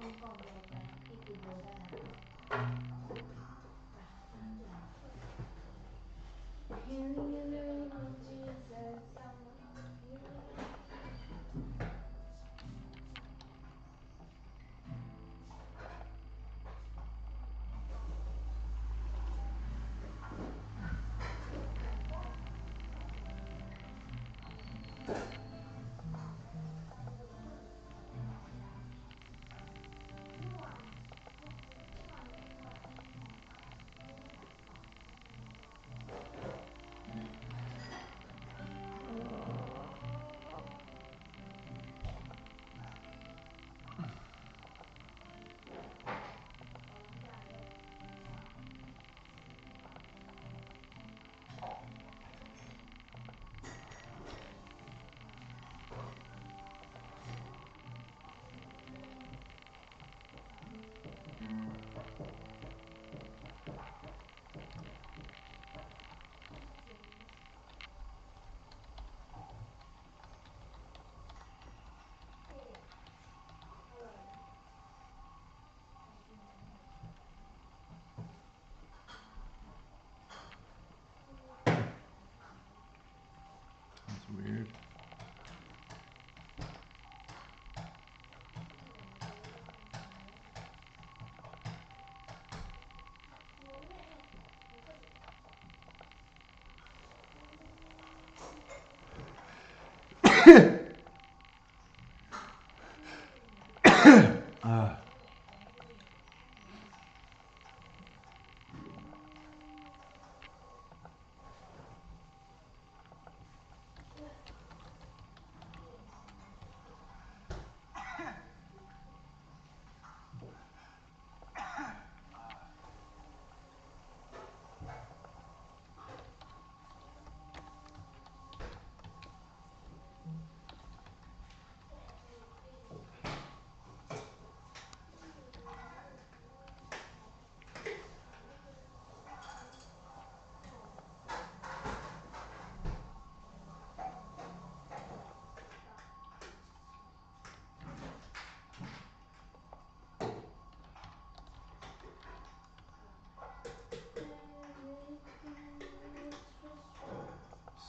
มีกล่องใหญ่จังพี่กินเยอะได้นะไป Healing in the name of Jesus someone healing That's weird.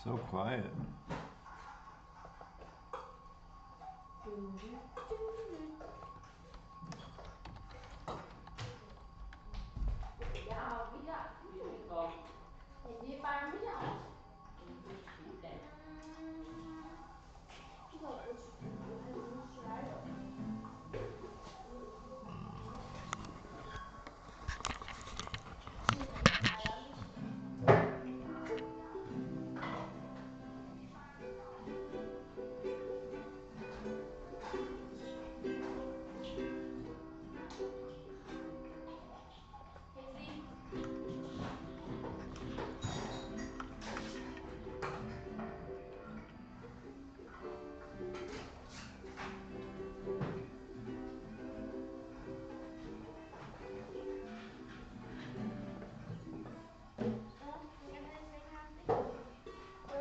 So quiet. Ja, wieder mitbekommen. Handy bei mich auch. Ich bitte. Du hast nur Shiloh. I love you.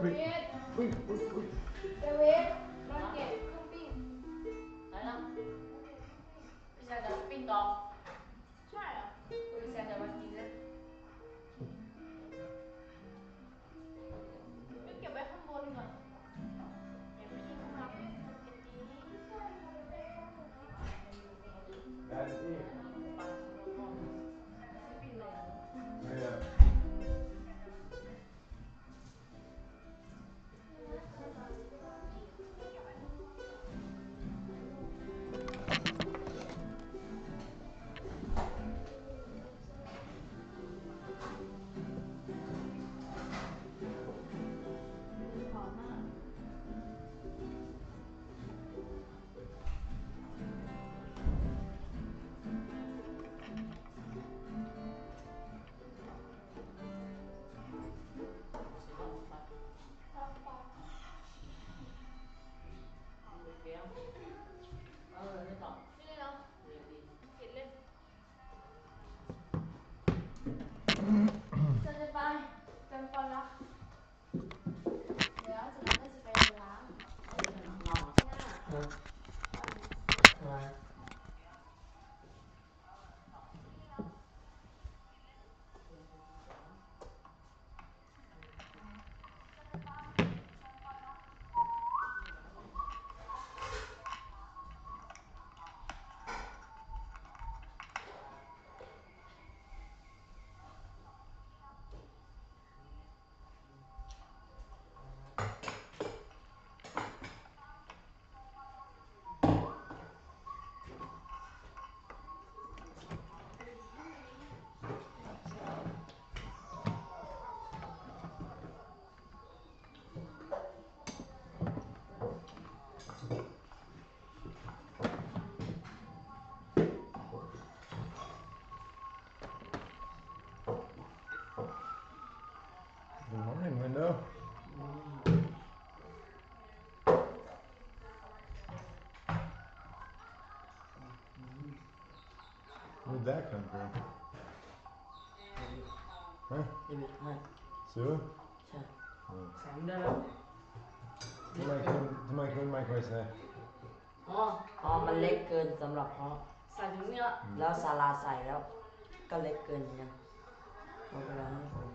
Hazy. David David มาเก็บเครื่องปิ้ง Đấy đó. มาเก็บเครื่องปิ้ง Bây giờ là pin con. ใช่เหรอ Bây giờ là bánh gì đấy. ไม่เก็บไว้ข้างบนดีกว่าอย่าไปทิ้งข้างล่างมันเก็บนี้ใช่ค่ะเดี๋ยวไปข้างบนนะ That's Bằng một con. Cái pin này nữa. Yeah. หอมมาก Sẽ đọc phải. ทำฟัน Được kéo. Nó đọc. นี่เลยเนาะ Được đi. เก็บเลยจะไปจำปาละเดี๋ยวจากนั้นก็จะไปล้าง Ngon à? หน้า Alright. Where'd that come from? เดวิดให้ Sue? ใช่ Oh. สามได้แล้ว ทำไมคุณไม่ค่อยใส่ อ๋อมันเล็กเกินสำหรับเขา ใส่ถุงเนี้ย แล้วศาลาใส่แล้ว ก็เล็กเกินเหมือนกันเอาไปแล้วให้ผม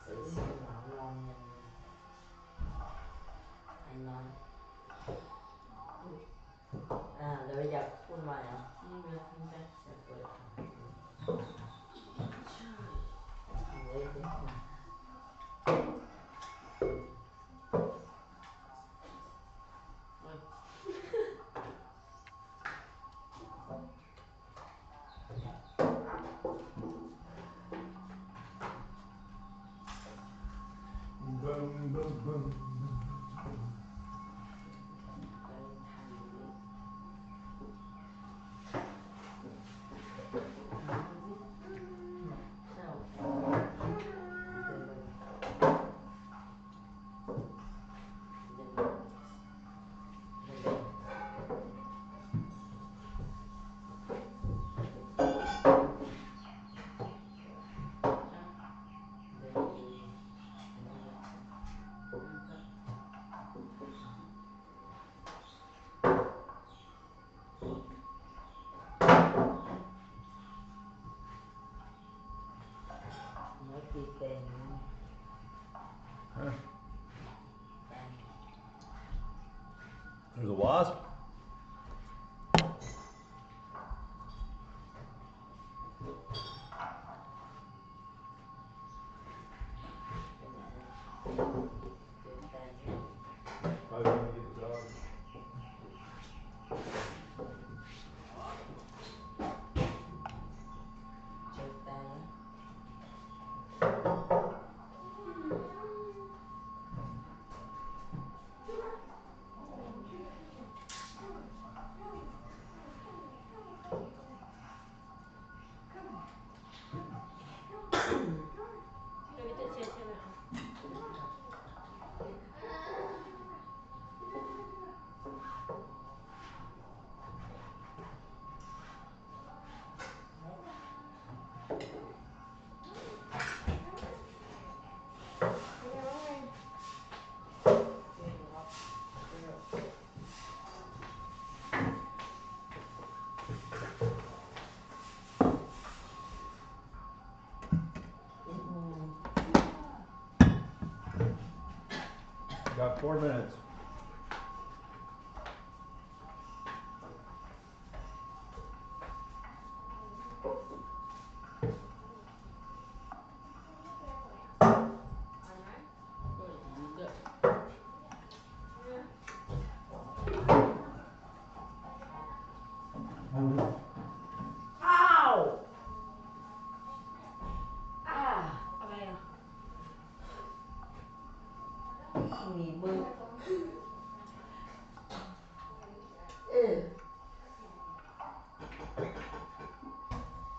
ใส่เสื้อหนาวนอนยังไอ้น้อยแล้วอยากพูดมาเหรอ เดี๋ยวคุณไป อยากเปิด ใช่ เล็กนิดนึง เอ้ย Boom, boom, boom. ไปทางเล็ก ใช่หรอ เดินลงเดินลง nói chi tiền Huh? tiền There's a wasp. cái này tiền tiền Probably gonna get the dog. chơi tiềnเดี๋ยววิจะเช็ดใช่ไหมเอา Got 4 minutes. Ôi, đúng rồi. Ow! À, อะไรอ่ะ nghỉ mưa.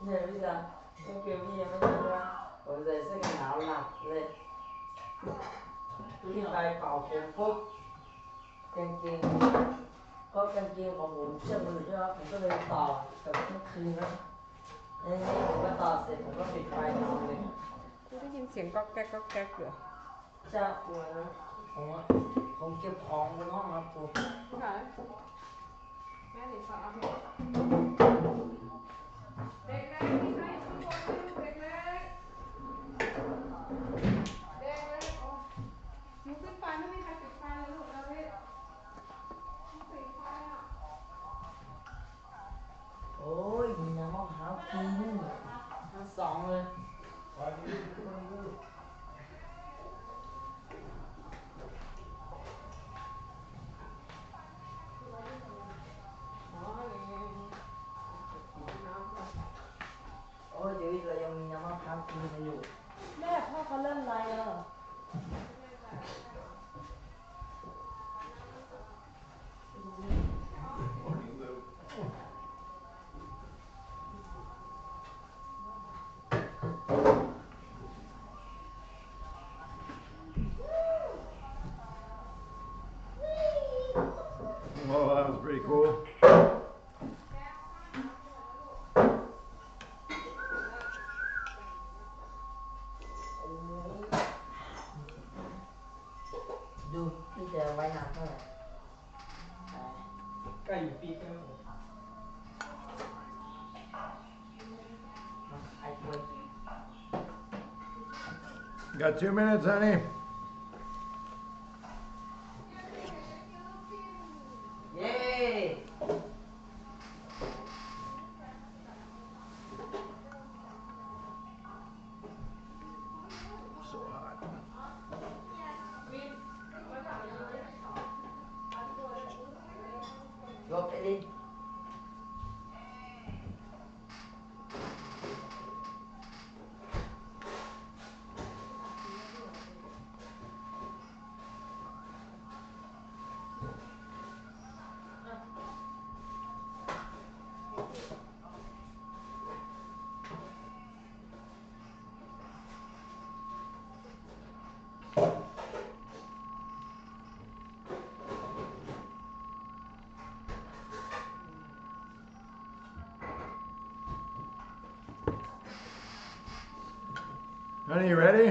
Này bây giờ, cái kiểu bây giờ mới nhận ra. Bây giờ sẽ cái não lặt lên. ตัว ที่ นี้เหรอ ไปเป่าผมปุ๊บกางเกงเพราะกางเกงของผมเชือกมือใช่ไหมผมก็เลยต่อกับทั้งคืนนะแล้วทีนี้ผมก็ต่อเสร็จผมก็ปิดไฟนอนเลย กูได้ยินเสียงก๊อกแก๊กก๊อกแก๊กอยู่ เจ้าตัวนะผมเก็บของบนห้องครับผม ผู้ชายแม่หนีสาวเด็กเล็กมีใครอยู่ข้างบนไหมลูกเด็กเล็กเด็กเล็กโอ้หนูปิดไฟไม่มีใครปิดไฟเลยลูกนะพี่ปิดไฟอ่ะ โอ้ยมีน้ำมะพร้าวกินทั้งสองเลย Why do you do what you do? อ๋อนี่น้ำก่อน โอ้ยเดี๋ยวเรา ดูพี่จะไว้นานเท่าไหร่ใกล้อยู่ปีใช่ไหมผมมาไอ้ตัว Got 2 minutes, honey. เย้ So hot. ยกไปดิ Honey, you ready?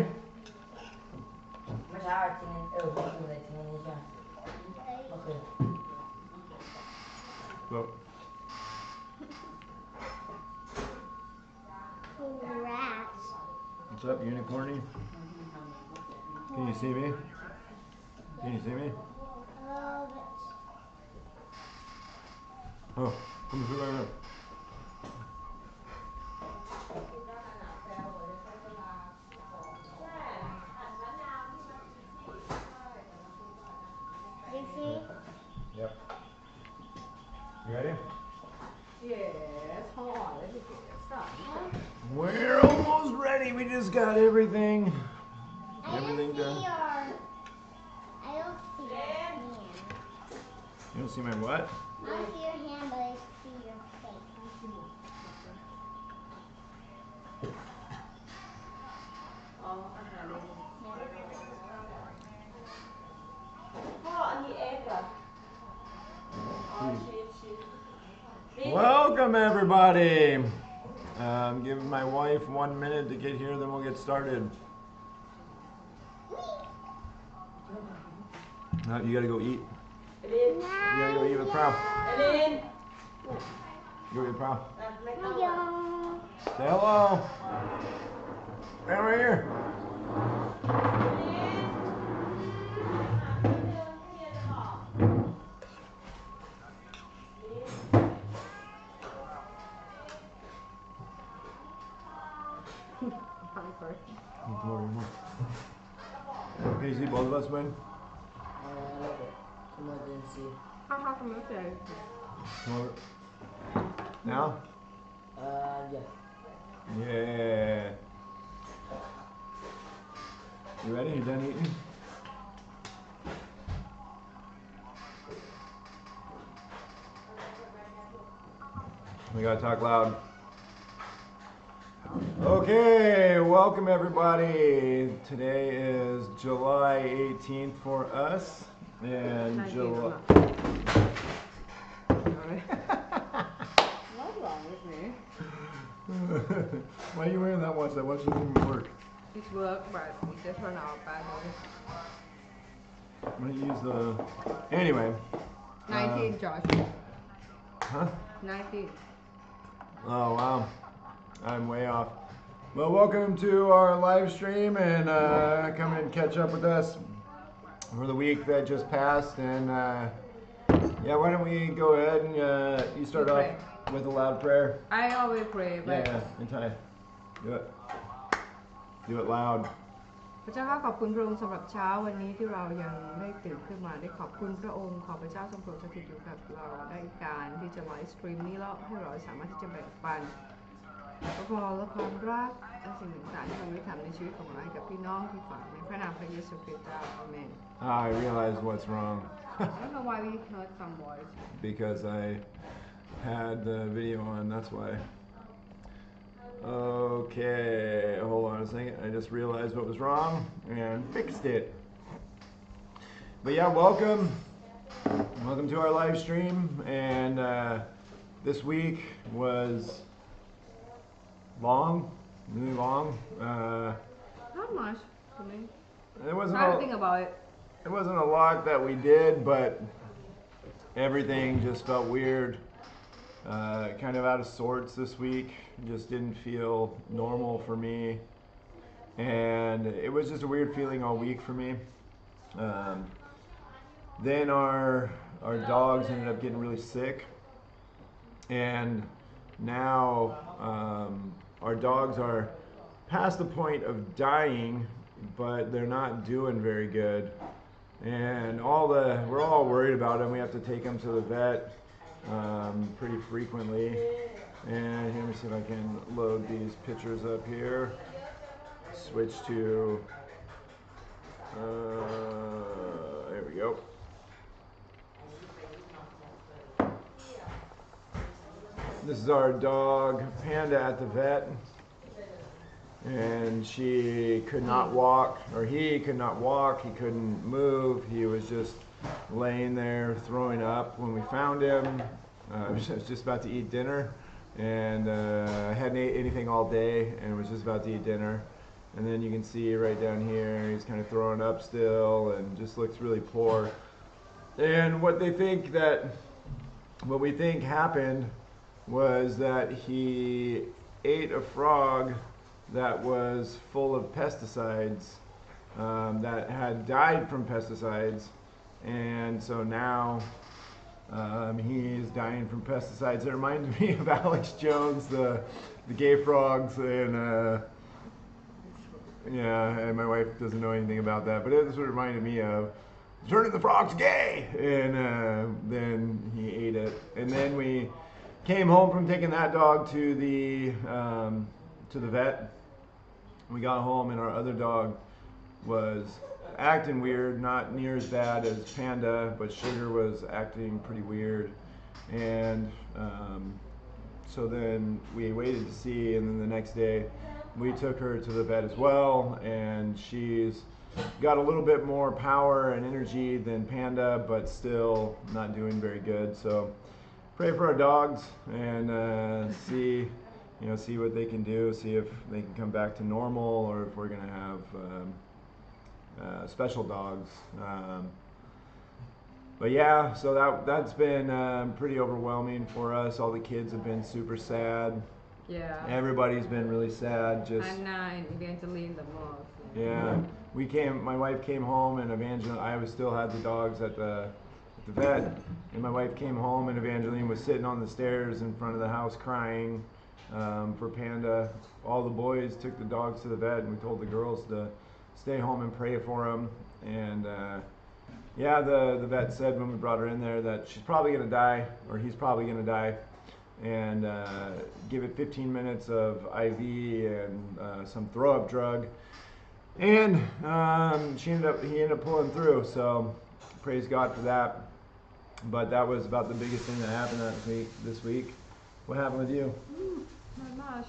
เมื่อเช้าทิ้งเมื่อคืนเลยทิ้งนี่ใช่ไหมเมื่อคืน Look. Rats. What's up, unicorny? Can you see me? Can you see me? Oh, come through right now. ดูสิ Yep. You ready? Yes, hold on, let me get this stuff. We're almost ready. We just got everything. I Everything don't see done. your. I don't see your hand. You don't see my what? I don't see your hand, but I see your face. อ๋ออาหารเลยพ่ออันนี้เอ็กเหรออ๋อชีส Welcome, everybody. I'm giving my wife 1 minute to get here, then we'll get started. You gotta go eat. เอลิน You gotta go eat with Prow. เอลิน Go eat with Prow. ไม่ต้อง Say hello. Right here. ฟังก่อน Can you see both of us, man? look at emergency ข้าวกำลังเสีย Come over. Now? yeah Yeah. You ready? You done eating? We gotta talk loud. Okay, welcome everybody. Today is July 18th for us, and July. What's wrong with me? Why are you wearing that watch? That watch doesn't even work. It works, but it just run out badly. I'm gonna use the. Anyway. 19, Josh. Huh? 19. Oh wow, I'm way off. Well, welcome to our live stream, and come and catch up with us for the week that just passed. And yeah, why don't we go ahead and you start You off pray. with a loud prayer. I always pray, but Yeah, in Thai. Do it. Do it loud. พระเจ้าข้าขอบคุณพระองค์สำหรับเช้าวันนี้ที่เรายังได้ตื่นขึ้นมาได้ขอบคุณพระองค์ขอพระเจ้าทรงโปรดสถิตอยู่กับเราได้การที่จะไลฟ์สตรีมนี้แล้วให้เราสามารถที่จะแบ่งปันพระพรและความรักและสิ่งต่างๆที่เราได้ทำในชีวิตของเราให้กับพี่น้องที่ฝากในพระนามพระเยซูคริสต์เจ้าอาเมน I realize what's wrong I don't know why we heard some voice because I had the video on. That's why. Okay, hold on a second. I just realized what was wrong and fixed it. But yeah, welcome to our live stream. And this week was long, really long. not much for me It wasn't now all, to think about it it wasn't a lot that we did, but everything just felt weird. Kind of out of sorts this week. Just didn't feel normal for me. And it was just a weird feeling all week for me. Then our dogs ended up getting really sick. And now our dogs are past the point of dying, but they're not doing very good. And we're all worried about them. We have to take them to the vet pretty frequently. And let me see if I can load these pictures up here. Switch to, there we go. This is our dog, Panda, at the vet. And she could not walk, or he could not walk, he couldn't move, he was just laying there throwing up. When we found him, I was just about to eat dinner, and hadn't ate anything all day, and was just about to eat dinner. And then you can see right down here, he's kind of throwing up still, and just looks really poor. And what we think happened was that he ate a frog that was full of pesticides, that had died from pesticides, and so now he is dying from pesticides. It reminds me of Alex Jones, the gay frogs, and yeah, and my wife doesn't know anything about that, but it's what it reminded me of. Turning the frogs gay, and then he ate it, and then we came home from taking that dog to the vet. We got home and our other dog was acting weird, not near as bad as Panda, but Sugar was acting pretty weird. And so then we waited to see, and then the next day we took her to the vet as well, and she's got a little bit more power and energy than Panda, but still not doing very good. So pray for our dogs and see what they can do, see if they can come back to normal, or if we're going to have special dogs. But yeah, so that's been pretty overwhelming for us. All the kids have been super sad. Yeah. Everybody's been really sad. Just Anna and Evangeline the most. yeah, my wife came home, and I still had the dogs at the vet, and my wife came home, and Evangeline was sitting on the stairs in front of the house crying for Panda. All the boys took the dogs to the vet, and we told the girls to stay home and pray for them. And yeah, the vet said when we brought her in there that she's probably going to die, or he's probably going to die, and give it 15 minutes of IV and some throw-up drug. And he ended up pulling through, so praise God for that. But that was about the biggest thing that happened this week. What happened with you? Not much.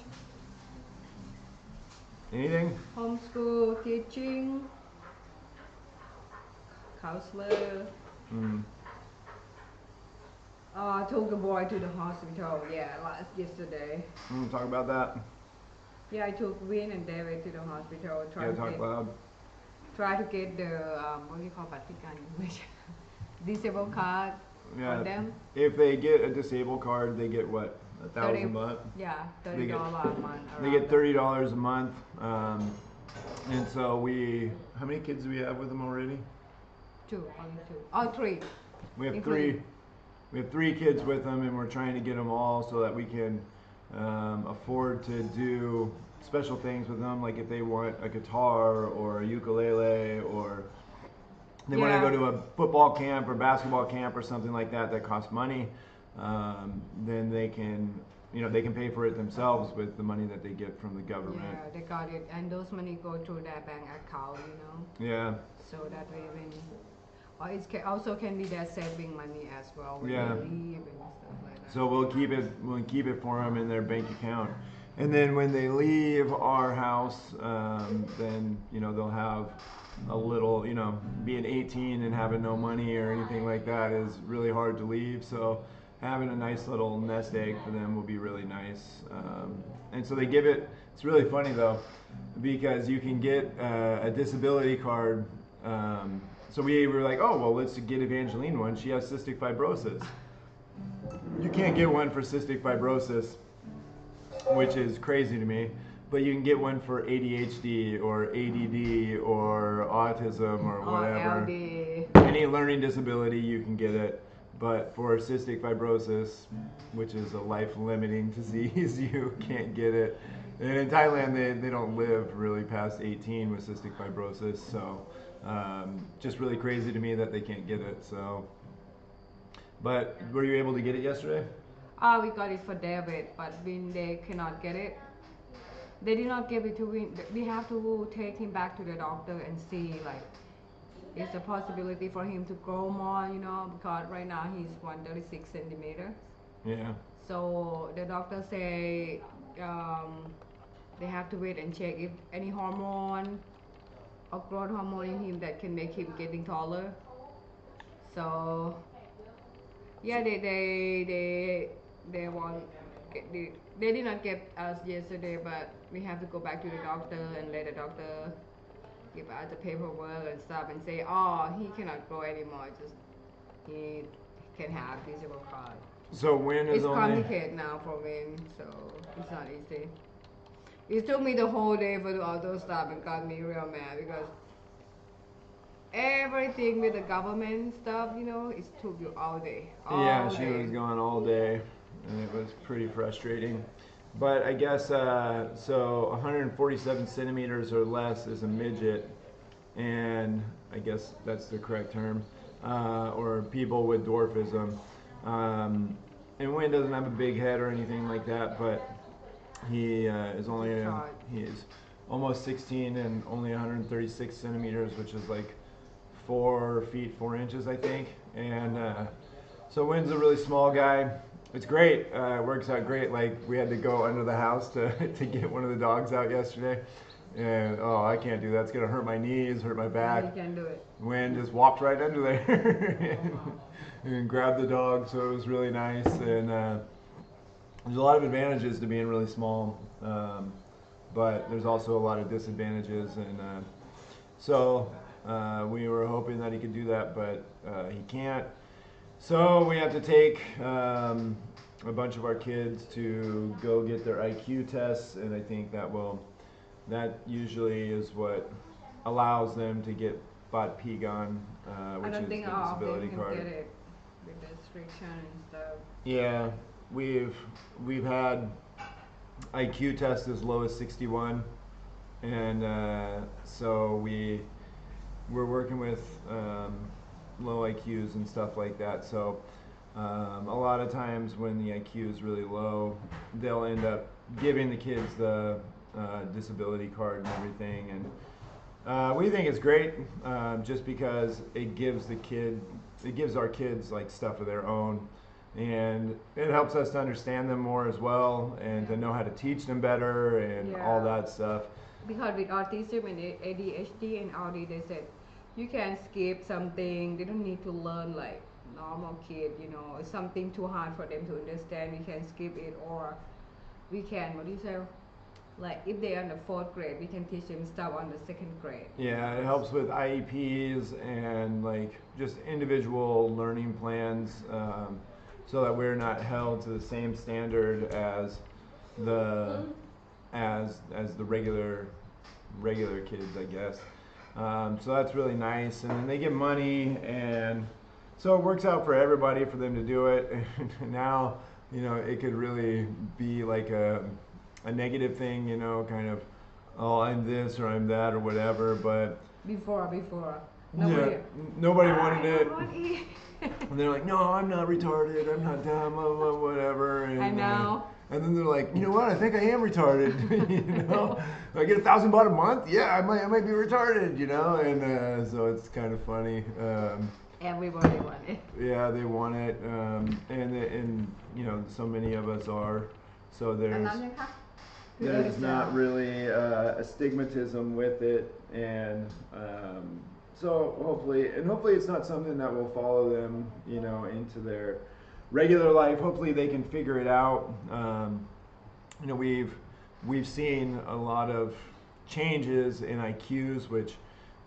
Anything? Homeschool, teaching, counselor. Took the boy to the hospital, yesterday. Talk about that. Yeah, I took Vin and David to the hospital. Talk loud. Try to get the, what do you call it? Disabled card for them. If they get a disabled card, they get what? $1,000 a month? Yeah, $30 a month. They get $30 a month. And so how many kids do we have with them already? Only two. Oh, three. We have three. We have 3 kids with them, and we're trying to get them all so that we can afford to do special things with them, like if they want a guitar or a ukulele, or they want to go to a football camp or basketball camp or something like that costs money. Then they can pay for it themselves with the money that they get from the government. Yeah, they got it, and those money go to their bank account, Yeah. So that way or it also can be their saving money as well when Yeah. they leave and stuff like that. So we'll keep it for them in their bank account, and then when they leave our house, then they'll have a little, being 18 and having no money or anything like that is really hard to leave. So having a nice little nest egg for them will be really nice. And so they give it. It's really funny though, because you can get a disability card So we were like, oh, well, let's get Evangeline one. She has cystic fibrosis. You can't get one for cystic fibrosis, which is crazy to me. But you can get one for ADHD or ADD or autism or whatever. LD. Any learning disability, you can get it. But for cystic fibrosis, which is a life-limiting disease, you can't get it. And in Thailand, they don't live really past 18 with cystic fibrosis. So just really crazy to me that they can't get it. So, but were you able to get it yesterday? We got it for David, but when they cannot get it, they did not give it to Win. We have to take him back to the doctor and see, like, is a possibility for him to grow more, you know, because right now he's 136 centimeters. Yeah. So the doctor say they have to wait and check if any hormone or growth hormone in him that can make him getting taller. So yeah, they want they did not get us yesterday, but we have to go back to the doctor and let the doctor give us the paperwork and stuff and say, oh, he cannot grow anymore, just he can have disabled card. So when is It's only... complicated now for me, so it's not easy. It took me the whole day for all those stuff and got me real mad because everything with the government stuff, you know, it took you all day. Yeah, she was gone all day, and it was pretty frustrating. But I guess, so 147 centimeters or less is a midget, and I guess that's the correct term, or people with dwarfism. And Wayne doesn't have a big head or anything like that, but he is only, he is almost 16 and only 136 centimeters, which is like 4 feet 4 inches, I think. And so Wynn's a really small guy. It's great. It works out great. Like, we had to go under the house to get one of the dogs out yesterday. And, oh, I can't do that. It's going to hurt my knees, hurt my back. You can do it. Wynn just walked right under there and grabbed the dog, so it was really nice. And there's a lot of advantages to being really small, but there's also a lot of disadvantages. And so we were hoping that he could do that, but he can't. So we have to take a bunch of our kids to go get their IQ tests, and I think that usually is what allows them to get bought PGON, which is the disability card. Get it with the restriction and stuff. Yeah, we've had IQ tests as low as 61, and so we're working with low IQs and stuff like that. So a lot of times when the IQ is really low, they'll end up giving the kids the disability card and everything. And we think it's great, just because it gives our kids like stuff of their own, and it helps us to understand them more as well, and to know how to teach them better and all that stuff. Because with autism and ADHD and AD, they said you can skip something. They don't need to learn like normal kid, you know. It's something too hard for them to understand. We can skip it, or we can, what do you say? Like if they're in the 4th grade, we can teach them stuff on the 2nd grade. Yeah, it helps with IEPs and like just individual learning plans, so that we're not held to the same standard as the regular kids, I guess. So that's really nice, and then they get money, and so it works out for everybody for them to do it. And now, you know, it could really be like a negative thing, you know, kind of, oh, I'm this or I'm that or whatever. But before nobody wanted it. And they're like, no, I'm not retarded, I'm not dumb, whatever. And, I know. And then they're like, you know what? I think I am retarded. You know, I get $1,000 a month. Yeah, I might be retarded. You know, and so it's kind of funny. Everybody wants it. Yeah, they want it, and you know, so many of us are. So there's not really a stigmatism with it, and so hopefully it's not something that will follow them, you know, into their regular life. Hopefully they can figure it out. You know, we've seen a lot of changes in IQs, which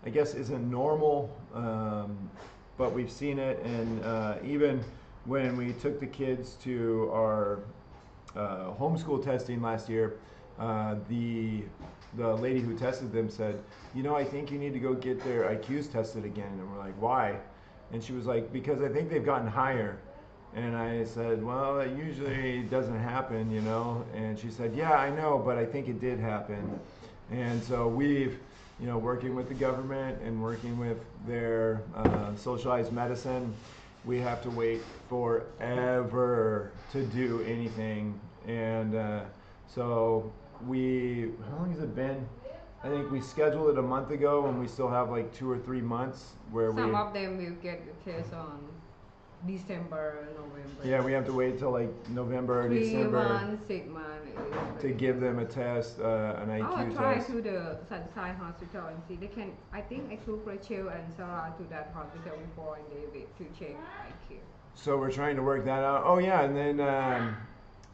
I guess isn't normal, but we've seen it, and even when we took the kids to our homeschool testing last year, the lady who tested them said, you know, I think you need to go get their IQs tested again. And we're like, why? And she was like, because I think they've gotten higher. And I said, well, that usually doesn't happen, you know. And she said, yeah, I know, but I think it did happen. And so we've, you know, working with the government and working with their socialized medicine, we have to wait forever to do anything. And so how long has it been? I think we scheduled it a month ago, and we still have like 2 or 3 months where Some of them will get the test on December, November. Yeah, we have to wait till like November or 3 December months, 6 months. to give them a test, an IQ I will try test. to the Sunshine Hospital and see. They can. I think I took Rachel and Sarah to that hospital before and David to check IQ. So we're trying to work that out. Oh yeah, and then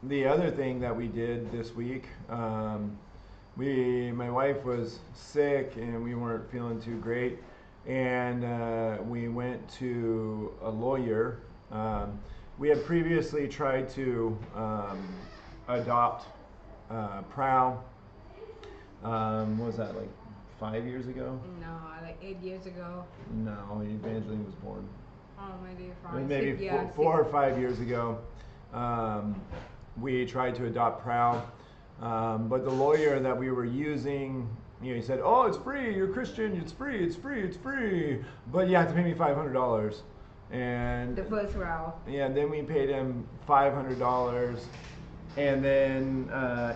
the other thing that we did this week, my wife was sick and we weren't feeling too great, and we went to a lawyer. We had previously tried to adopt Prowl. What was that, like 5 years ago? No, like 8 years ago. No, Evangeline was born. Oh, maybe 5. Maybe 4 or 5 years ago. We tried to adopt Prowl, but the lawyer that we were using, you know, he said, "Oh, it's free. You're Christian. It's free. It's free. It's free. But you have to pay me $500." And The first round. yeah, then we paid him $500, and then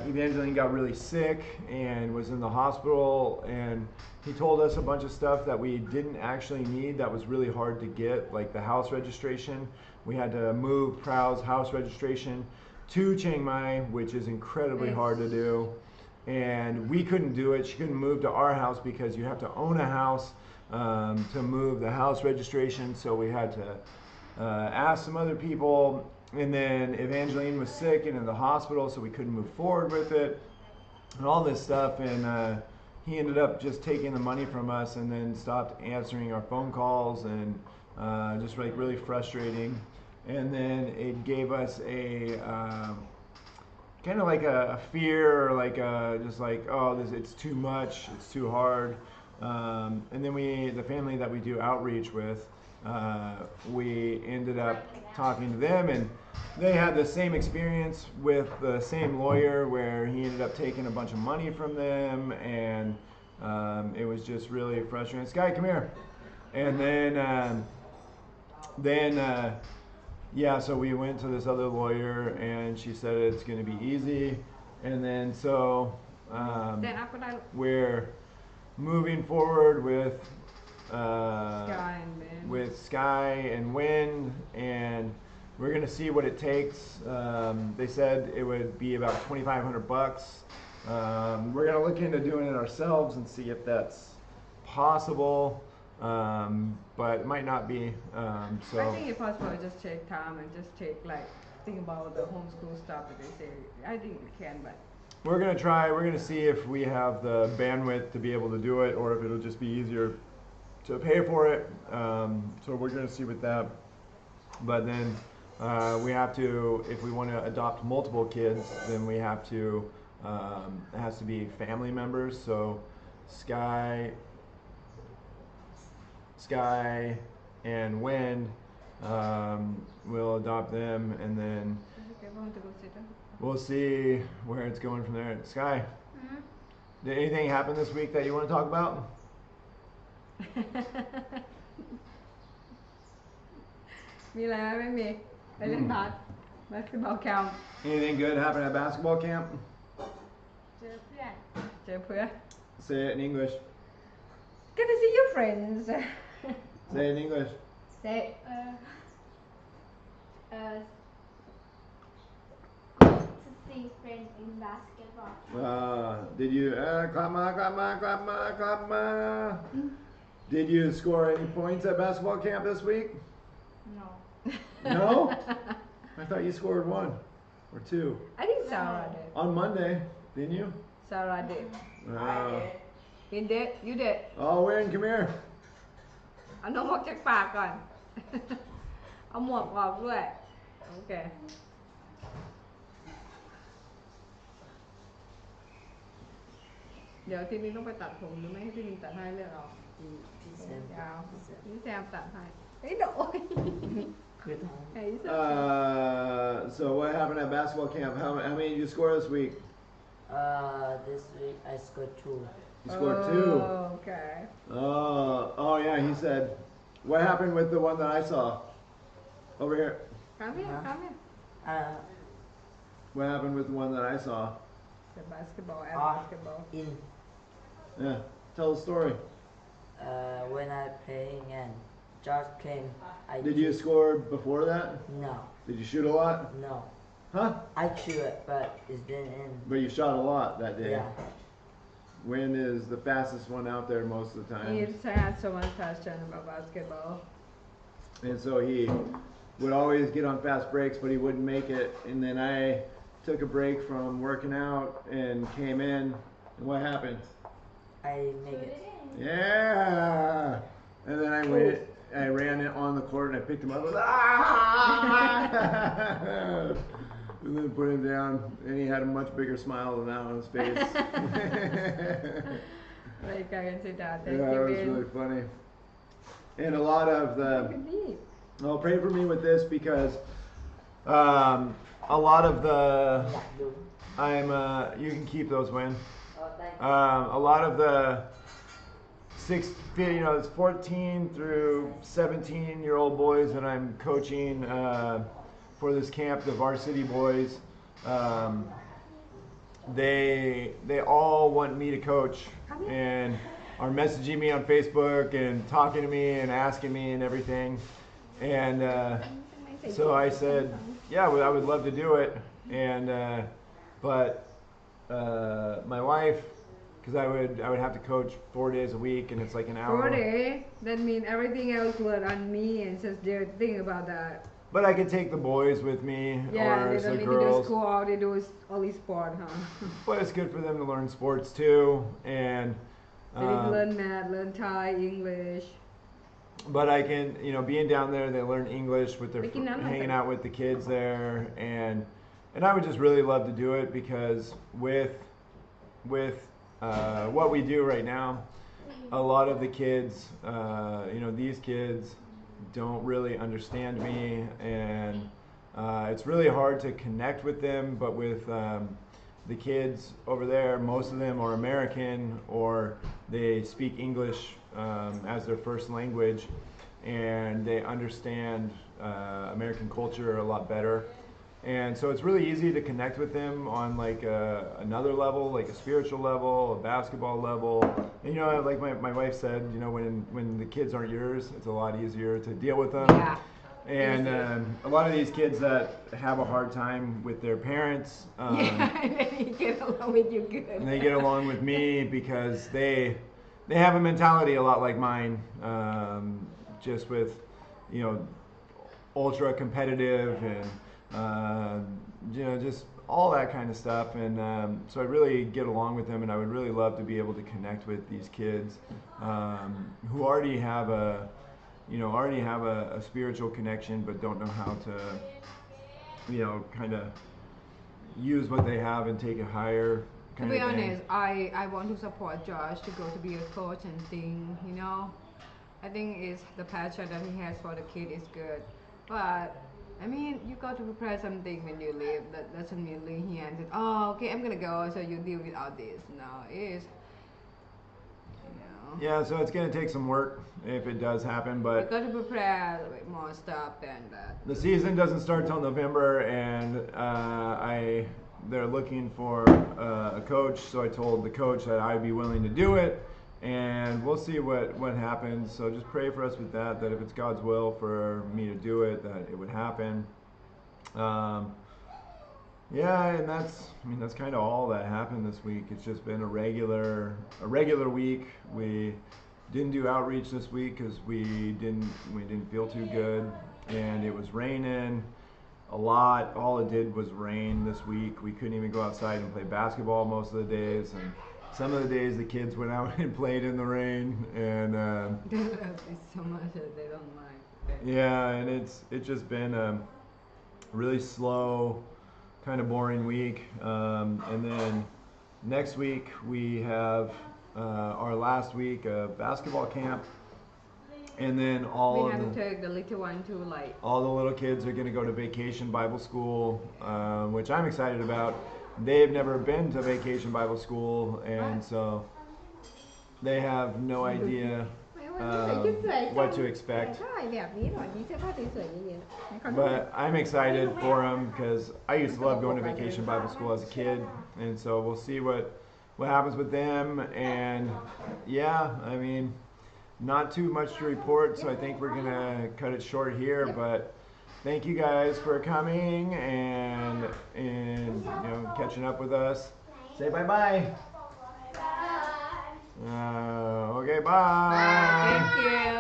Evangeline got really sick and was in the hospital, and he told us a bunch of stuff that we didn't actually need that was really hard to get, like the house registration. We had to move Prowl's house registration to Chiang Mai, which is incredibly hard to do, and we couldn't do it. She couldn't move to our house because you have to own a house to move the house registration, so we had to ask some other people, and then Evangeline was sick and in the hospital, so we couldn't move forward with it, and all this stuff, and he ended up just taking the money from us and then stopped answering our phone calls, and just like really frustrating. And then it gave us a kind of like a fear, or like just like, oh, it's too much, it's too hard. And then the family that we do outreach with, we ended up talking to them, and they had the same experience with the same lawyer where he ended up taking a bunch of money from them, and it was just really frustrating. Sky, come here. And then yeah, so we went to this other lawyer, and she said it's going to be easy, and then so we're moving forward with Sky and Wind, and we're going to see what it takes. They said it would be about $2,500. We're going to look into doing it ourselves and see if that's possible. But it might not be. So I think it's possible. Just take time and just think about the homeschool stuff that they say. I think you can, but we're gonna try. We're gonna see if we have the bandwidth to be able to do it, or if it'll just be easier to pay for it. So we're gonna see with that. But then we have to, if we want to adopt multiple kids, then we have to. It has to be family members. So Sky and Wind, we'll adopt them, and then we'll see where it's going from there. Sky, did anything happen this week that you want to talk about? มีอะไรไหมไม่มีไปเล่นบาสbasketball camp Anything good happened at basketball camp? เจอเพื่อน เจอเพื่อน Say it in English. Get to see your friends. Say it in English. Say to see friends in basketball. Did you clap ma? Did you score any points at basketball camp this week? No. No? I thought you scored 1 or 2 I think Sarah did. on Monday, didn't you? Sarah did. กินเด็ดยูเด็ด Oh, Win, come here. เอานมออกจากปากก่อน เอาหมวกออกด้วย โอเค เดี๋ยวทีนี้ต้องไปตัดผมหรือไม่ให้พี่นิงตัดให้เลือกเอา พี่แซม ยาว พี่แซม พี่แซมตัดให้เฮ้ยเดี๋ยวโอ๊ย คือทาง เฮ้ยเซม So what happened at basketball camp? How many did you score this week? this week I scored 2 You scored 2. โอเค Oh yeah, he said. What happened with the one that I saw? Over here. ครับพี่ครับพี่ What happened with the one that I saw? The basketball at Ah. basketball in Yeah. Tell the story. when I playing and Josh came I Did you score before that? no Did you shoot a lot? no Huh? I shoot it but it's been in But you shot a lot that day. yeah Win is the fastest one out there most of the time. He's had so much passion about basketball And so he would always get on fast breaks, but he wouldn't make it. And then I took a break from working out and came in. And what happened? I make it Yeah! And then I ran it on the court and I picked him up. I was, ah! And then put him down, and he had a much bigger smile than that on his face. like I can see that Yeah, thank it you was Vin. really funny. And a lot of the, well, pray for me with this because a lot of the, อยากดู you can keep those, Win. thank you A lot of the it's 14 through 17-year-old boys that I'm coaching for this camp, the varsity boys. They all want me to coach and are messaging me on Facebook and talking to me and asking me and everything. And so I said, yeah, I would love to do it. And but my wife, because I would have to coach 4 days a week, and it's like an hour. 4 days that means everything else was on me and just they think about that But I could take the boys with me, yeah or they the don't need to do girls. school all they do is only sport huh But it's good for them to learn sports too, and they need to learn math learn Thai English but I can, being down there, they learn English with their Making them hanging happen. out with the kids there, and I would just really love to do it because with what we do right now, a lot of the kids, these kids don't really understand me, and it's really hard to connect with them. But with the kids over there, most of them are American or they speak English as their first language, and they understand American culture a lot better. And so it's really easy to connect with them on like another level, like a spiritual level, a basketball level. And like my wife said, when the kids aren't yours, it's a lot easier to deal with them. yeah And a lot of these kids that have a hard time with their parents, yeah they get along with you good and they get along with me because they have a mentality a lot like mine, just with ultra competitive and just all that kind of stuff. And so I really get along with them, and I would really love to be able to connect with these kids who already have a spiritual connection but don't know how to kind of use what they have and take it higher. To be honest, I want to support Josh to go to be a coach and thing, I think it's the passion that he has for the kid is good. But I mean, you got to prepare something when you leave. That doesn't mean leave here and say, oh, okay, I'm gonna go, so you deal with all this. No, it's Yeah, so it's going to take some work if it does happen, you but got to prepare like, more stuff than that. the season doesn't start till November, and they're looking for a coach, so I told the coach that I'd be willing to do it, and we'll see what happens. So just pray for us with that if it's God's will for me to do it, that it would happen. Yeah, and that's kind of all that happened this week. It's just been a regular week. We didn't do outreach this week because we didn't feel too good, and it was raining a lot. All it did was rain this week. We couldn't even go outside and play basketball most of the days, and some of the days the kids went out and played in the rain, and They love it so much that they don't mind. yeah, and it's just been a really slow, kind of boring week. And then next week we have our last week of basketball camp, and then We have to take the little one to like. all the little kids are going to go to Vacation Bible School, which I'm excited about. They've never been to Vacation Bible School, and so they have no idea what to expect. But I'm excited for them because I used to love going to Vacation Bible School as a kid, and so we'll see what happens with them. And yeah, I mean, not too much to report, so I think we're gonna cut it short here. But thank you guys for coming and catching up with us. Say bye bye. Okay, bye. Thank you.